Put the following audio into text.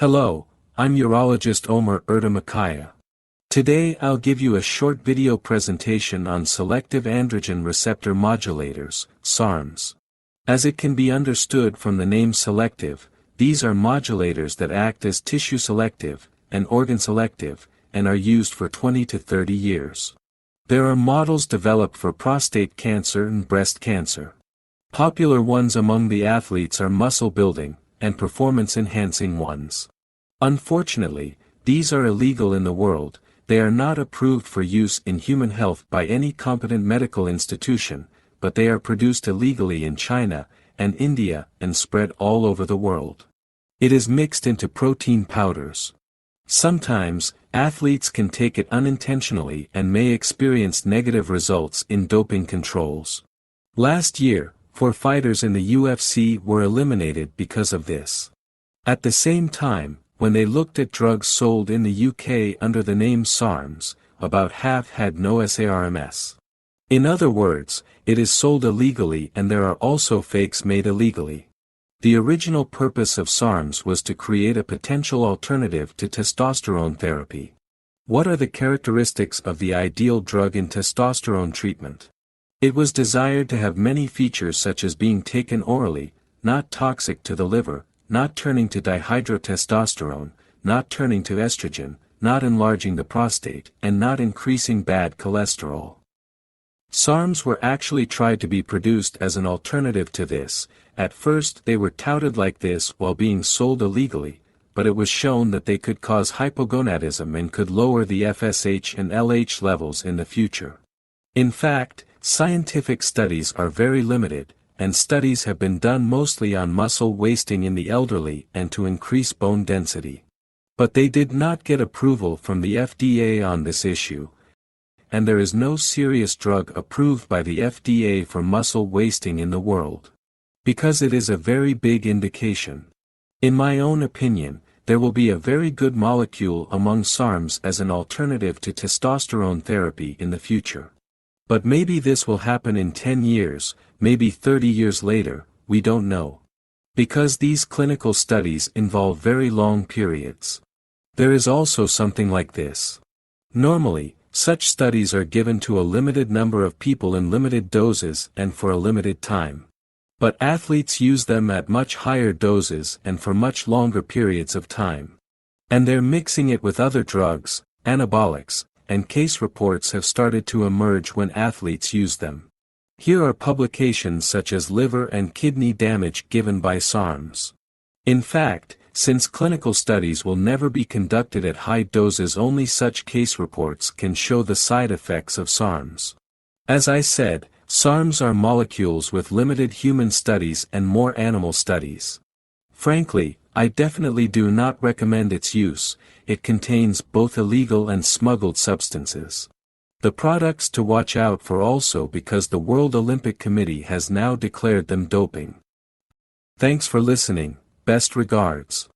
Hello, I'm urologist Omer Erdamakaya. Today I'll give you a short video presentation on selective androgen receptor modulators, SARMs. As it can be understood from the name selective, these are modulators that act as tissue selective, and organ selective, and are used for 20 to 30 years. There are models developed for prostate cancer and breast cancer. Popular ones among the athletes are muscle building, and performance-enhancing ones. Unfortunately, these are illegal in the world. They are not approved for use in human health by any competent medical institution, but they are produced illegally in China and India and spread all over the world. It is mixed into protein powders. Sometimes, athletes can take it unintentionally and may experience negative results in doping controls. Last year, 4 fighters in the UFC were eliminated because of this. At the same time, when they looked at drugs sold in the UK under the name SARMs, about half had no SARMs. In other words, it is sold illegally and there are also fakes made illegally. The original purpose of SARMs was to create a potential alternative to testosterone therapy. What are the characteristics of the ideal drug in testosterone treatment? It was desired to have many features such as being taken orally, not toxic to the liver, not turning to dihydrotestosterone, not turning to estrogen, not enlarging the prostate, and not increasing bad cholesterol. SARMs were actually tried to be produced as an alternative to this. At first they were touted like this while being sold illegally, but it was shown that they could cause hypogonadism and could lower the FSH and LH levels in the future. In fact, scientific studies are very limited, and studies have been done mostly on muscle wasting in the elderly and to increase bone density. But they did not get approval from the FDA on this issue, and there is no serious drug approved by the FDA for muscle wasting in the world. Because it is a very big indication. In my own opinion, there will be a very good molecule among SARMs as an alternative to testosterone therapy in the future. But maybe this will happen in 10 years, maybe 30 years later, we don't know. Because these clinical studies involve very long periods. There is also something like this. Normally, such studies are given to a limited number of people in limited doses and for a limited time. But athletes use them at much higher doses and for much longer periods of time. And they're mixing it with other drugs, anabolics, and case reports have started to emerge when athletes use them. Here are publications such as liver and kidney damage given by SARMs. In fact, since clinical studies will never be conducted at high doses, only such case reports can show the side effects of SARMs. As I said, SARMs are molecules with limited human studies and more animal studies. Frankly, I definitely do not recommend its use. It contains both illegal and smuggled substances. The products to watch out for also because the World Olympic Committee has now declared them doping. Thanks for listening, best regards.